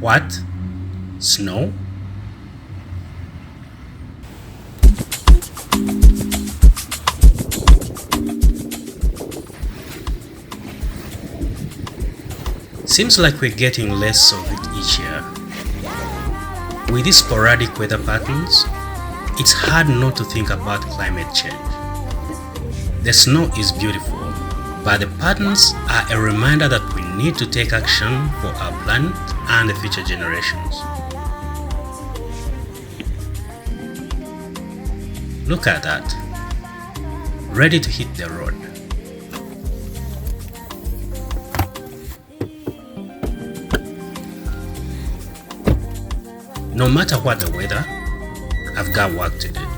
What? Snow? Seems like we're getting less of it each year. With these sporadic weather patterns, it's hard not to think about climate change. The snow is beautiful, but the patterns are a reminder that we need to take action for our planet and the future generations. Look at that. Ready to hit the road. No matter what the weather, I've got work to do.